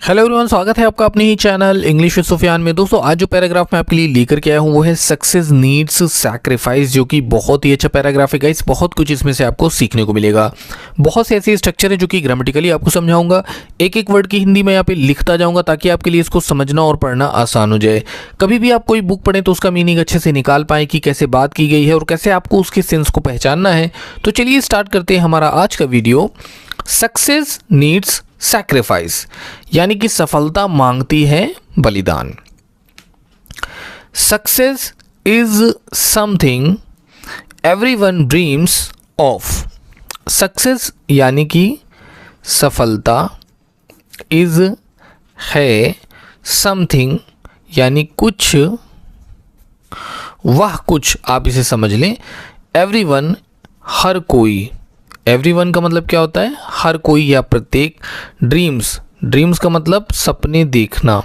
Hello everyone, स्वागत है आपका अपने ही चैनल इंग्लिश विद सुफियान में। दोस्तों, आज जो पैराग्राफ मैं आपके लिए लेकर के आया हूँ वो है सक्सेस नीड्स सैक्रिफाइस, जो कि बहुत ही अच्छा पैराग्राफ है गाइस। बहुत कुछ इसमें से आपको सीखने को मिलेगा। बहुत से ऐसे स्ट्रक्चर है जो कि ग्रामेटिकली आपको समझाऊंगा। एक एक वर्ड की हिंदी में यहाँ पे लिखता जाऊंगा ताकि आपके लिए इसको समझना और पढ़ना आसान हो जाए। कभी भी आप कोई बुक पढ़ें तो उसका मीनिंग अच्छे से निकाल पाएँ कि कैसे बात की गई है और कैसे आपको उसके सेंस को पहचानना है। तो चलिए स्टार्ट करते हैं हमारा आज का वीडियो। सक्सेस नीड्स सैक्रिफाइस, यानी कि सफलता मांगती है बलिदान। Success is something everyone dreams of. Success यानी कि सफलता, इज है, समथिंग यानी कुछ, वह कुछ आप इसे समझ लें। एवरीवन हर कोई, एवरीवन का मतलब क्या होता है? हर कोई या प्रत्येक। ड्रीम्स, ड्रीम्स का मतलब सपने देखना,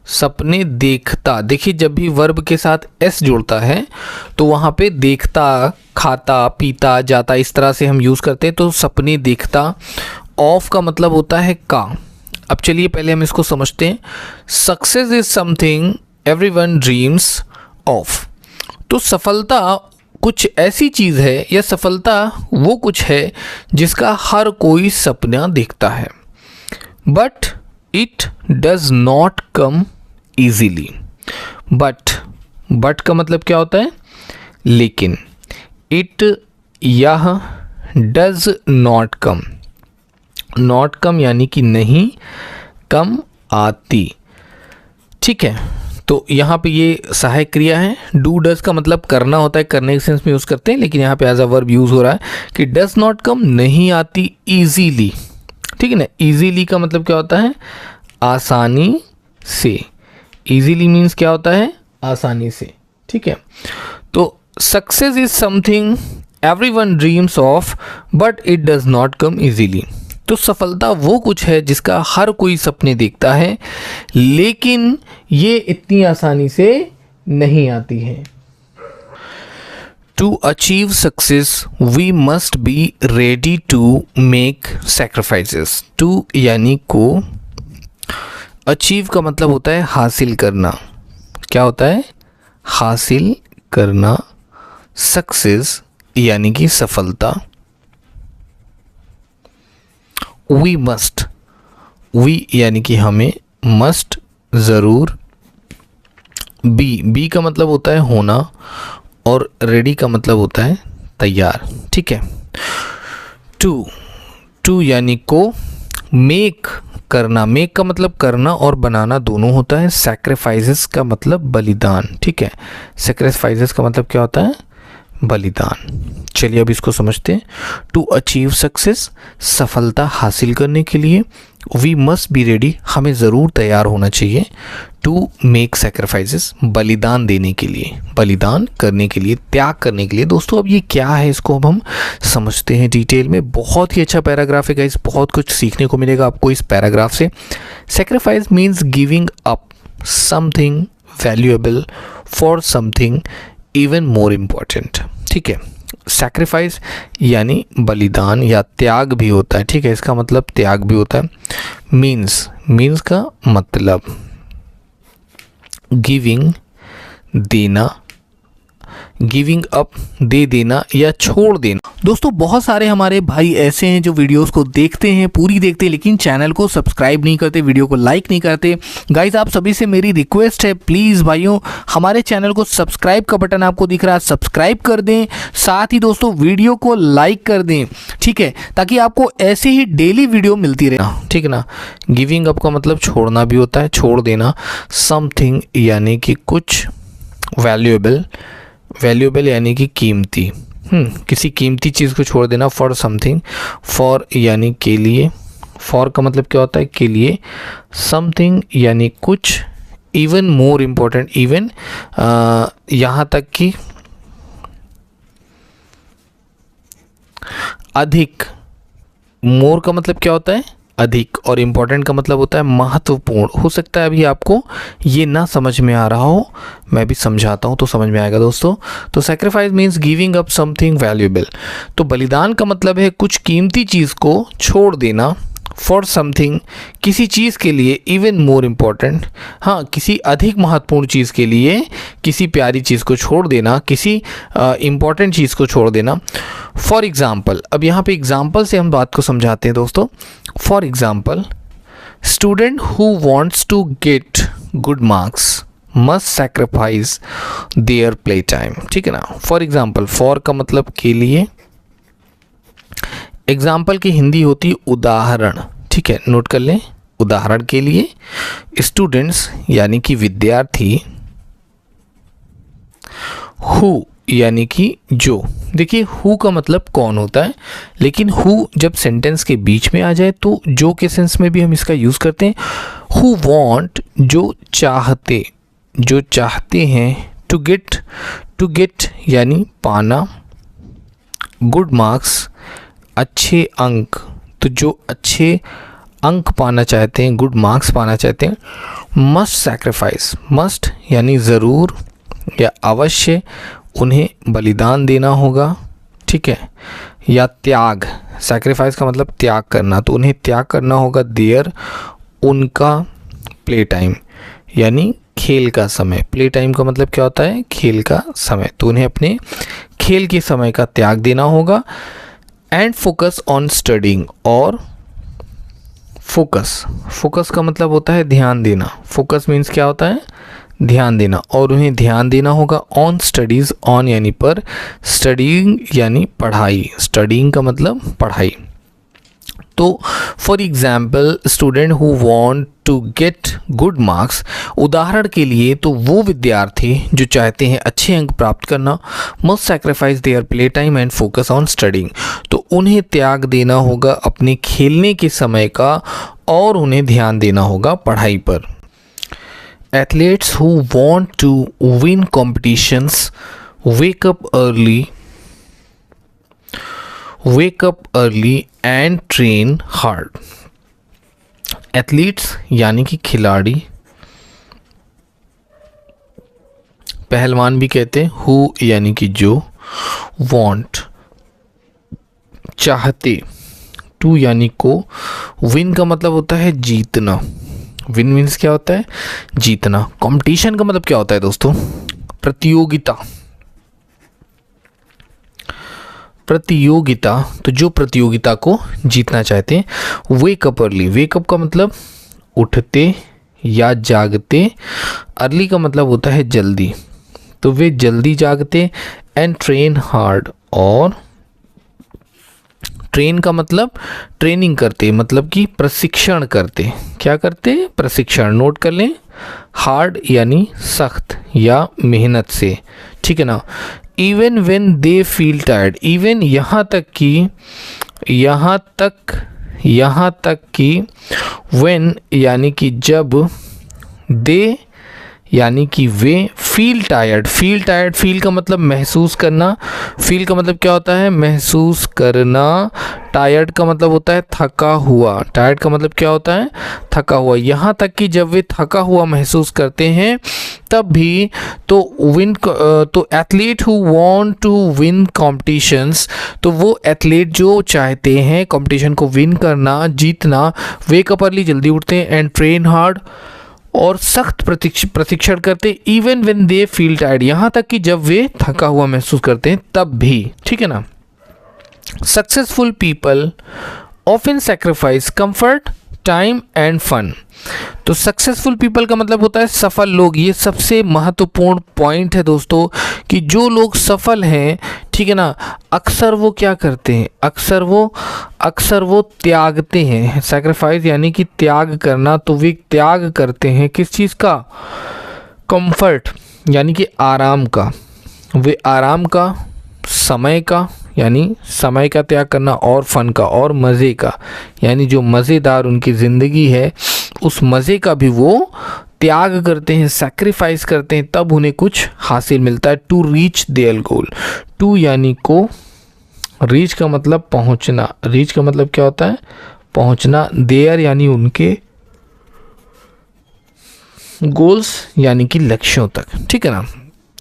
सपने देखता। देखिए, जब भी वर्ब के साथ एस जुड़ता है तो वहाँ पे देखता, खाता, पीता, जाता, इस तरह से हम यूज़ करते हैं। तो सपने देखता। ऑफ का मतलब होता है का। अब चलिए पहले हम इसको समझते हैं। Success is something everyone dreams of. तो सफलता कुछ ऐसी चीज़ है या सफलता वो कुछ है जिसका हर कोई सपना देखता है। But it does not come easily. But का मतलब क्या होता है? लेकिन। इट यह, does not come, not come यानी कि नहीं, कम आती। ठीक है, तो यहाँ पे ये सहायक क्रिया है। डू डज का मतलब करना होता है, करने के सेंस में यूज़ करते हैं, लेकिन यहाँ पे एज अ वर्ब यूज़ हो रहा है कि डज नॉट कम, नहीं आती ईजीली। ठीक है ना। ईजीली का मतलब क्या होता है? आसानी से। ईजीली मीन्स क्या होता है? आसानी से। ठीक है, तो success is something everyone dreams of but it does not come easily. तो सफलता वो कुछ है जिसका हर कोई सपने देखता है, लेकिन ये इतनी आसानी से नहीं आती है। To achieve success we must be ready to make sacrifices. To यानी को, अचीव का मतलब होता है हासिल करना। क्या होता है? हासिल करना। सक्सेस यानी कि सफलता। वी मस्ट, वी यानी कि हमें, मस्ट ज़रूर, बी का मतलब होता है होना, और रेडी का मतलब होता है तैयार। ठीक है। टू यानी को, मेक करना, मेक का मतलब करना और बनाना दोनों होता है। सैक्रिफाइसेस का मतलब बलिदान। ठीक है, सैक्रिफाइसेस का मतलब क्या होता है? बलिदान। चलिए अब इसको समझते हैं। टू अचीव सक्सेस, सफलता हासिल करने के लिए, वी मस्ट बी रेडी, हमें ज़रूर तैयार होना चाहिए। टू मेक सैक्रिफाइसेस, बलिदान देने के लिए, बलिदान करने के लिए, त्याग करने के लिए। दोस्तों, अब ये क्या है इसको अब हम समझते हैं डिटेल में। बहुत ही अच्छा पैराग्राफ है गाइस, बहुत कुछ सीखने को मिलेगा आपको इस पैराग्राफ से। Sacrifice means giving up something valuable for something even more important. ठीक है, सैक्रिफाइस यानी बलिदान या त्याग भी होता है। ठीक है, इसका मतलब त्याग भी होता है। मीन्स का मतलब गिविंग, देना, गिविंग अप, दे देना या छोड़ देना। दोस्तों, बहुत सारे हमारे भाई ऐसे हैं जो वीडियोस को देखते हैं, पूरी देखते हैं, लेकिन चैनल को सब्सक्राइब नहीं करते, वीडियो को लाइक नहीं करते। गाइस, आप सभी से मेरी रिक्वेस्ट है, प्लीज़ भाइयों, हमारे चैनल को सब्सक्राइब का बटन आपको दिख रहा है, सब्सक्राइब कर दें। साथ ही दोस्तों वीडियो को लाइक कर दें। ठीक है, ताकि आपको ऐसे ही डेली वीडियो मिलती रहे। ठीक है ना। गिविंग अप का मतलब छोड़ना भी होता है, छोड़ देना। समथिंग यानी कि कुछ, वैल्यूएबल, वैल्यूएबल यानी कि कीमती, किसी कीमती चीज़ को छोड़ देना। फॉर समथिंग, फॉर यानी के लिए, फॉर का मतलब क्या होता है? के लिए। समथिंग यानी कुछ, इवन मोर इम्पोर्टेंट, इवन यहाँ तक कि अधिक। मोर का मतलब क्या होता है? अधिक, और इम्पॉर्टेंट का मतलब होता है महत्वपूर्ण। हो सकता है अभी आपको ये ना समझ में आ रहा हो, मैं भी समझाता हूँ तो समझ में आएगा दोस्तों। तो sacrifice means giving up something valuable. तो बलिदान का मतलब है कुछ कीमती चीज़ को छोड़ देना। फॉर समथिंग, किसी चीज़ के लिए, इवन मोर इम्पॉर्टेंट, हाँ किसी अधिक महत्वपूर्ण चीज़ के लिए किसी प्यारी चीज़ को छोड़ देना, किसी इम्पॉर्टेंट चीज़ को छोड़ देना। फॉर एग्ज़ाम्पल, अब यहाँ पे एग्ज़ाम्पल से हम बात को समझाते हैं दोस्तों। For example, student who wants to get good marks must sacrifice their play time, ठीक है ना। फॉर एग्ज़ाम्पल, फॉर का मतलब के लिए, एग्जाम्पल की हिंदी होती है उदाहरण, ठीक है, नोट कर लें। उदाहरण के लिए, स्टूडेंट्स यानी कि विद्यार्थी, हु यानी कि जो, देखिए हु का मतलब कौन होता है, लेकिन हु जब सेंटेंस के बीच में आ जाए तो जो के सेंस में भी हम इसका यूज़ करते हैं। हु वांट, जो चाहते, जो चाहते हैं। टू गेट यानी पाना। गुड मार्क्स, अच्छे अंक, तो जो अच्छे अंक पाना चाहते हैं, गुड मार्क्स पाना चाहते हैं। मस्ट सैक्रिफाइस, मस्ट यानी ज़रूर या अवश्य उन्हें बलिदान देना होगा, ठीक है, या त्याग, सैक्रिफाइस का मतलब त्याग करना, तो उन्हें त्याग करना होगा देयर, उनका प्ले टाइम यानी खेल का समय। प्ले टाइम का मतलब क्या होता है, खेल का समय, तो उन्हें अपने खेल के समय का त्याग देना होगा। एंड फोकस ऑन स्टडिंग, और फोकस का मतलब होता है ध्यान देना। फोकस मीन्स क्या होता है, ध्यान देना, और उन्हें ध्यान देना होगा ऑन स्टडीज़, ऑन यानी पर, स्टडिंग यानी पढ़ाई, स्टडिंग का मतलब पढ़ाई। तो for example, student who want to get good marks, उदाहरण के लिए तो वो विद्यार्थी जो चाहते हैं अच्छे अंक प्राप्त करना, must sacrifice their play time and focus on studying, तो उन्हें त्याग देना होगा अपने खेलने के समय का और उन्हें ध्यान देना होगा पढ़ाई पर। Athletes who want to win competitions wake up early and train hard। Athletes यानी कि खिलाड़ी, पहलवान भी कहते हैं, हु यानी कि जो, वांट चाहते, टू यानी को, विन का मतलब होता है जीतना, विन मीन्स क्या होता है, जीतना। कंपटीशन का मतलब क्या होता है दोस्तों, प्रतियोगिता, प्रतियोगिता, तो जो प्रतियोगिता को जीतना चाहते हैं। वेक अप अर्ली, वेकअप का मतलब उठते या जागते, अर्ली का मतलब होता है जल्दी, तो वे जल्दी जागते। एंड ट्रेन हार्ड, और ट्रेन का मतलब ट्रेनिंग करते, मतलब कि प्रशिक्षण करते, क्या करते, प्रशिक्षण, नोट कर लें। हार्ड यानी सख्त या मेहनत से, ठीक है ना। Even when they feel tired, even यहाँ तक कि व्हेन यानी कि जब, दे यानी कि वे, फील टायर्ड, फील का मतलब महसूस करना, फील का मतलब क्या होता है, महसूस करना। टायर्ड का मतलब होता है थका हुआ, टायर्ड का मतलब क्या होता है, थका हुआ। यहाँ तक कि जब वे थका हुआ महसूस करते हैं तब भी, तो athlete who want to win competitions, तो वो एथलीट जो चाहते हैं कॉम्पिटिशन को विन करना, जीतना, वेक अप अर्ली, जल्दी उठते हैं, एंड ट्रेन हार्ड, और सख्त प्रशिक्षण करते, even when they feel tired, यहाँ तक कि जब वे थका हुआ महसूस करते हैं तब भी, ठीक है ना। Successful people often sacrifice comfort, time and fun, तो सक्सेसफुल पीपल का मतलब होता है सफल लोग। ये सबसे महत्वपूर्ण पॉइंट है दोस्तों, कि जो लोग सफल हैं, ठीक है ना, अक्सर वो क्या करते हैं, अक्सर वो त्यागते हैं। सैक्रिफाइस यानी कि त्याग करना, तो वे त्याग करते हैं किस चीज़ का, कंफर्ट यानी कि आराम का, वे आराम का, समय का यानी समय का त्याग करना, और फन का, और मज़े का यानी जो मज़ेदार उनकी ज़िंदगी है उस मज़े का भी वो त्याग करते हैं, सैक्रिफाइस करते हैं, तब उन्हें कुछ हासिल मिलता है। To reach their goal, to यानी को, रीच का मतलब पहुंचना, रीच का मतलब क्या होता है, पहुंचना। देयर यानी उनके, गोल्स यानी कि लक्ष्यों तक, ठीक है ना।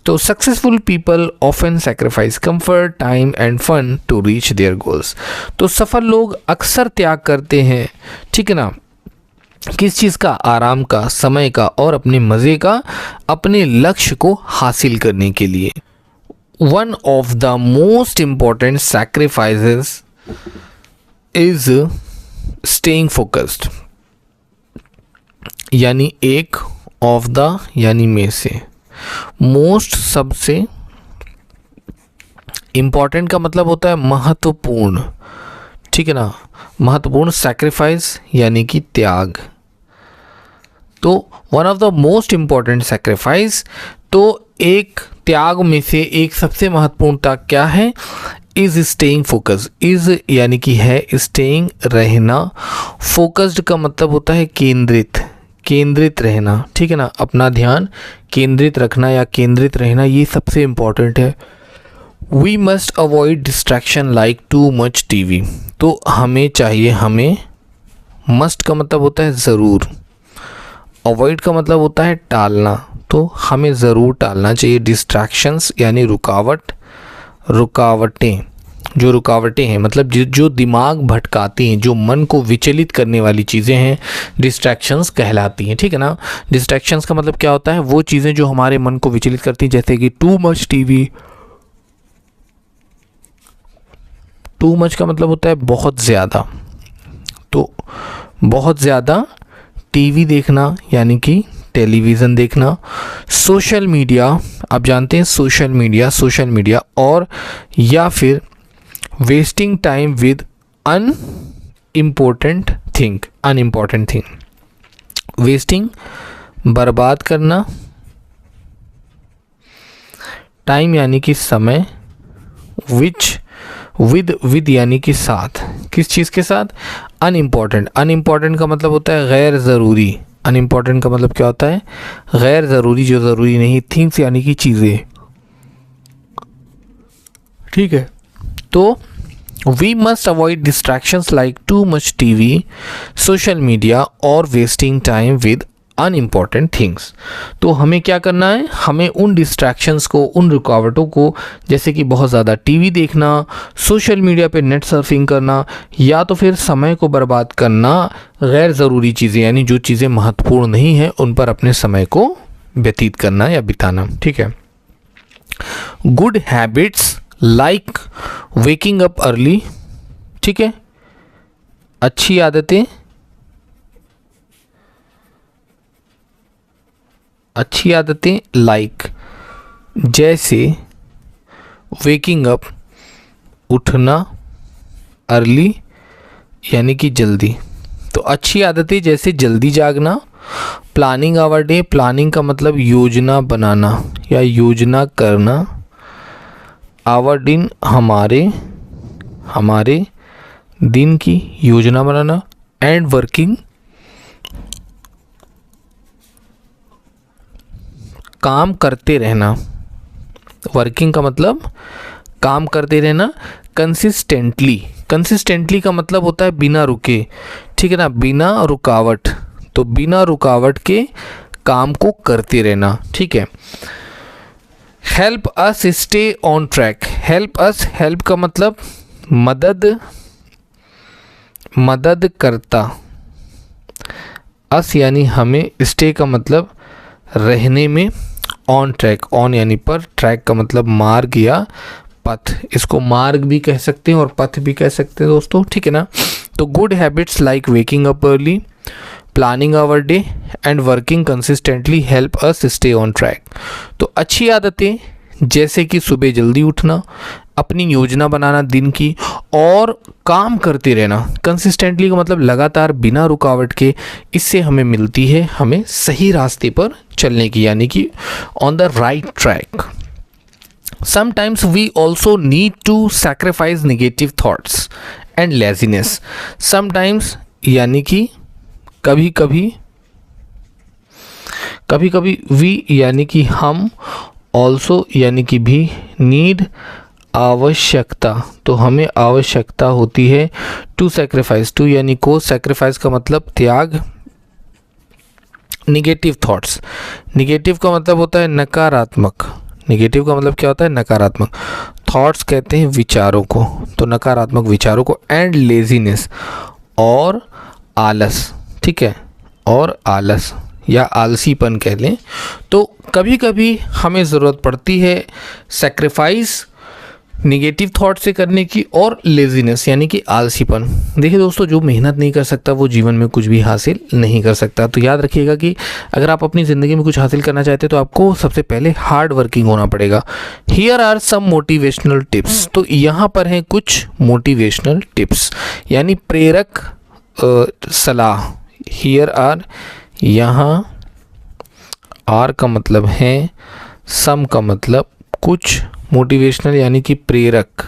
तो successful people often sacrifice comfort, time and fun to reach their goals. तो सफल लोग अक्सर त्याग करते हैं, ठीक है ना, किस चीज़ का? आराम का, समय का और अपने मज़े का, अपने लक्ष्य को हासिल करने के लिए। One of the most important sacrifices is staying focused, यानी एक ऑफ द यानी में से, मोस्ट सबसे, इम्पॉर्टेंट का मतलब होता है महत्वपूर्ण, ठीक है ना, महत्वपूर्ण, सैक्रिफाइस यानी कि त्याग। तो one of the most important sacrifice, तो एक त्याग में से एक सबसे महत्वपूर्ण त्याग क्या है? Is staying focus. इज यानी कि है, स्टेइंग रहना, फोकस्ड का मतलब होता है केंद्रित, केंद्रित रहना, ठीक है ना, अपना ध्यान केंद्रित रखना या केंद्रित रहना, ये सबसे इम्पॉर्टेंट है। We must avoid distraction like too much TV. तो हमें चाहिए, हमें, मस्ट का मतलब होता है ज़रूर, अवॉइड का मतलब होता है टालना, तो हमें ज़रूर टालना चाहिए डिस्ट्रैक्शंस यानी रुकावट, रुकावटें, जो रुकावटें हैं मतलब जो दिमाग भटकाती हैं, जो मन को विचलित करने वाली चीज़ें हैं, डिस्ट्रैक्शंस कहलाती हैं, ठीक है ना। डिस्ट्रैक्शंस का मतलब क्या होता है? वो चीज़ें जो हमारे मन को विचलित करती हैं, जैसे कि to much TV. Too much का मतलब होता है बहुत ज़्यादा, तो बहुत ज़्यादा टीवी देखना यानी कि टेलीविज़न देखना। सोशल मीडिया, आप जानते हैं सोशल मीडिया और या फिर wasting time with unimportant thing, wasting बर्बाद करना, टाइम यानी कि समय, विद यानी कि साथ, किस चीज़ के साथ? अनइम्पॉर्टेंट का मतलब होता है गैर ज़रूरी, अनइम्पॉर्टेंट का मतलब क्या होता है? गैर ज़रूरी, जो ज़रूरी नहीं, थिंग्स यानी कि चीज़ें, ठीक है। तो we must avoid distractions like too much TV, social media और wasting time with unimportant things. तो हमें क्या करना है? हमें उन डिस्ट्रैक्शंस को, उन रुकावटों को, जैसे कि बहुत ज़्यादा टीवी देखना, सोशल मीडिया पे नेट सर्फिंग करना, या तो फिर समय को बर्बाद करना, गैर ज़रूरी चीज़ें यानी जो चीज़ें महत्वपूर्ण नहीं हैं उन पर अपने समय को व्यतीत करना या बिताना, ठीक है। Good habits like waking up early, ठीक है, अच्छी आदतें, लाइक जैसे वेकिंग अप उठना, अर्ली यानी कि जल्दी, तो अच्छी आदतें जैसे जल्दी जागना। प्लानिंग आवर डे, प्लानिंग का मतलब योजना बनाना या योजना करना। आवर दिन, हमारे दिन की योजना बनाना। एंड वर्किंग, काम करते रहना, वर्किंग का मतलब काम करते रहना। कंसिस्टेंटली का मतलब होता है बिना रुके, ठीक है ना, बिना रुकावट, तो बिना रुकावट के काम को करते रहना, ठीक है। Help us stay on track, help का मतलब मदद करता, अस यानी हमें, स्टे का मतलब रहने में, ऑन ट्रैक, ऑन यानी पर, ट्रैक का मतलब मार्ग या पथ, इसको मार्ग भी कह सकते हैं और पथ भी कह सकते हैं दोस्तों, ठीक है ना। तो good habits like waking up early, planning our day and working consistently help us stay on track. तो अच्छी आदतें जैसे कि सुबह जल्दी उठना, अपनी योजना बनाना दिन की, और काम करते रहना। कंसिस्टेंटली का मतलब लगातार बिना रुकावट के, इससे हमें मिलती है हमें सही रास्ते पर चलने की, यानी कि on the right track. Sometimes we also need to sacrifice negative thoughts and laziness. Sometimes यानी कि कभी कभी वी यानी कि हम, ऑल्सो यानी कि भी, नीड आवश्यकता, तो हमें आवश्यकता होती है टू सैक्रिफाइस, टू यानी को, सैक्रिफाइस का मतलब त्याग। नेगेटिव थॉट्स, नेगेटिव का मतलब होता है नकारात्मक, नेगेटिव का मतलब क्या होता है, नकारात्मक। थॉट्स कहते हैं विचारों को, तो नकारात्मक विचारों को। एंड लेजीनेस, और आलस, ठीक है, और आलस या आलसीपन कह लें। तो कभी कभी हमें ज़रूरत पड़ती है सैक्रिफाइस निगेटिव थॉट से करने की, और लेजीनेस यानी कि आलसीपन। देखिए दोस्तों, जो मेहनत नहीं कर सकता वो जीवन में कुछ भी हासिल नहीं कर सकता। तो याद रखिएगा कि अगर आप अपनी ज़िंदगी में कुछ हासिल करना चाहते हैं तो आपको सबसे पहले हार्ड वर्किंग होना पड़ेगा। Here are some motivational tips, तो यहाँ पर हैं कुछ मोटिवेशनल टिप्स यानी प्रेरक सलाह। हियर आर, यहाँ आर का मतलब है, सम का मतलब कुछ, मोटिवेशनल यानी कि प्रेरक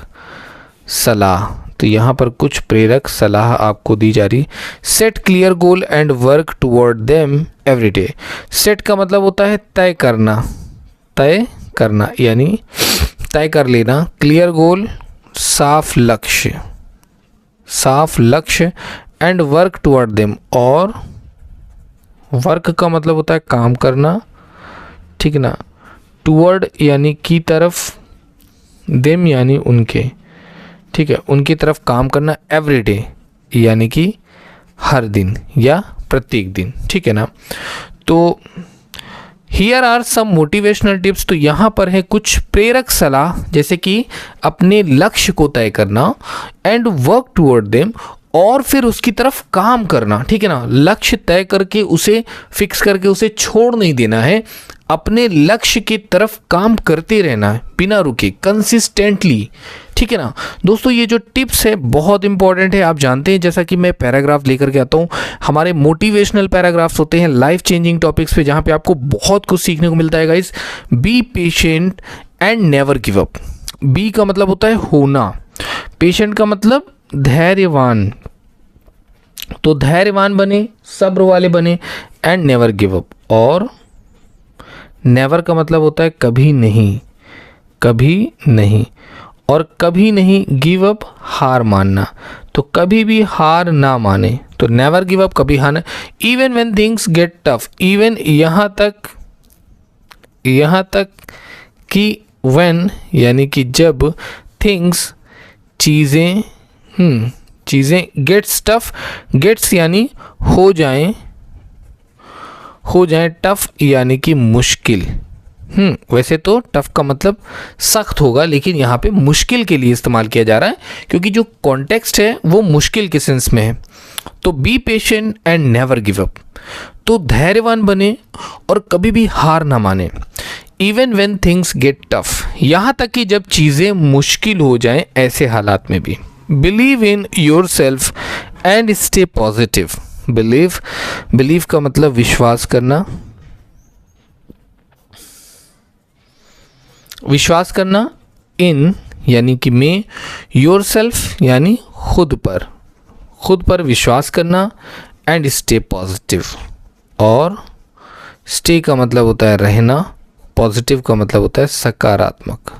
सलाह। तो यहाँ पर कुछ प्रेरक सलाह आपको दी जा रही। Set clear goal and work toward them every day. Set का मतलब होता है तय करना, तय करना यानी तय कर लेना। क्लियर गोल साफ लक्ष्य, साफ लक्ष्य। एंड वर्क टुवर्ड देम, और वर्क का मतलब होता है काम करना, ठीक ना। टुवर्ड यानी की तरफ, देम यानी उनके, ठीक है, उनकी तरफ काम करना। एवरी डे यानी कि हर दिन या प्रत्येक दिन, ठीक है ना। तो here are some motivational tips, तो यहाँ पर है कुछ प्रेरक सलाह, जैसे कि अपने लक्ष्य को तय करना, एंड वर्क टुवर्ड देम, और फिर उसकी तरफ काम करना, ठीक है ना। लक्ष्य तय करके उसे फिक्स करके उसे छोड़ नहीं देना है, अपने लक्ष्य की तरफ काम करते रहना है बिना रुके, कंसिस्टेंटली, ठीक है ना। दोस्तों ये जो टिप्स है बहुत इंपॉर्टेंट है। आप जानते हैं जैसा कि मैं पैराग्राफ लेकर के आता हूँ, हमारे मोटिवेशनल पैराग्राफ्स होते हैं लाइफ चेंजिंग टॉपिक्स पे, जहाँ पे आपको बहुत कुछ सीखने को मिलता है guys. Be patient and never give up. Be का मतलब होता है होना, पेशेंट का मतलब धैर्यवान, तो धैर्यवान बने, सब्र वाले बने। एंड नेवर गिव अप, और नेवर का मतलब होता है कभी नहीं, कभी नहीं, और कभी नहीं गिव अप हार मानना, तो कभी भी हार ना माने, तो नेवर गिव अप, कभी हार। Even when things get tough, even यहाँ तक कि व्हेन यानी कि जब, थिंग्स चीज़ें, चीज़ें, गेट्स टफ, गेट्स यानी हो जाएं, टफ यानी कि मुश्किल। वैसे तो टफ का मतलब सख्त होगा, लेकिन यहाँ पे मुश्किल के लिए इस्तेमाल किया जा रहा है क्योंकि जो कॉन्टेक्स्ट है वो मुश्किल के सेंस में है। तो B patient and never give up, तो धैर्यवान बने और कभी भी हार ना माने। Even when things get tough, यहाँ तक कि जब चीज़ें मुश्किल हो जाएं ऐसे हालात में भी। Believe in your self and stay positive. Believe का मतलब विश्वास करना, विश्वास करना। इन यानी कि में, योर सेल्फ यानी खुद पर विश्वास करना। एंड स्टे पॉजिटिव, और स्टे का मतलब होता है रहना, पॉजिटिव का मतलब होता है सकारात्मक,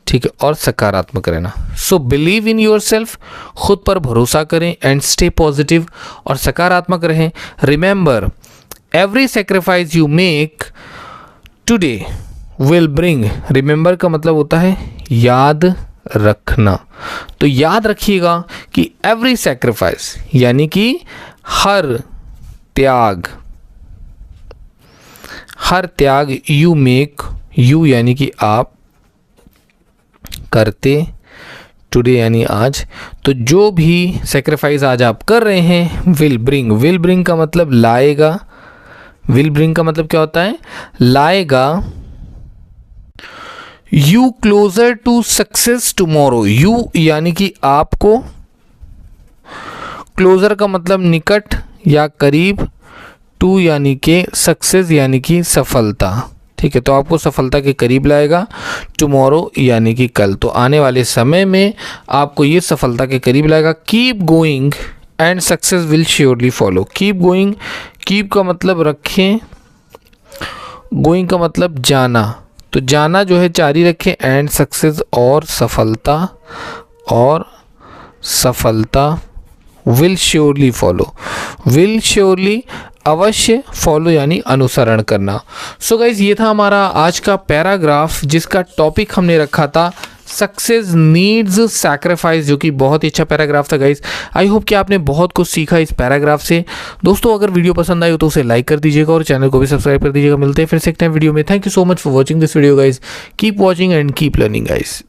ठीक है, और सकारात्मक रहना। So believe in your self, खुद पर भरोसा करें। एंड स्टे पॉजिटिव, और सकारात्मक रहें। Remember every sacrifice you make today will bring, remember का मतलब होता है याद रखना, तो याद रखिएगा कि एवरी सेक्रीफाइस यानी कि हर त्याग, यू मेक, यू यानी कि आप करते, टुडे यानी आज, तो जो भी सेक्रीफाइस आज आप कर रहे हैं विल ब्रिंग का मतलब लाएगा। विल ब्रिंग का मतलब क्या होता है, लाएगा। You closer to success tomorrow, you यानी कि आपको, क्लोजर का मतलब निकट या करीब, टू यानी कि सक्सेस यानी कि सफलता, ठीक है, तो आपको सफलता के करीब लाएगा। टुमारो यानी कि कल, तो आने वाले समय में आपको ये सफलता के करीब लाएगा। Keep going and success will surely follow. Keep going, keep का मतलब रखें, गोइंग का मतलब जाना, तो जाना जो है जारी रखें। एंड सक्सेस और सफलता will surely follow. Will surely अवश्य फॉलो यानी अनुसरण करना। सो गाइज ये था हमारा आज का पैराग्राफ जिसका टॉपिक हमने रखा था सक्सेस नीड्स सैक्रिफाइस, जो कि बहुत ही अच्छा पैराग्राफ था गाइज। आई होप कि आपने बहुत कुछ सीखा इस पैराग्राफ से। दोस्तों अगर वीडियो पसंद आई हो तो उसे लाइक कर दीजिएगा और चैनल को भी सब्सक्राइब कर दीजिएगा। मिलते हैं फिर से एक नए वीडियो में। Thank you so much for watching this video guys. Keep watching and keep learning guys.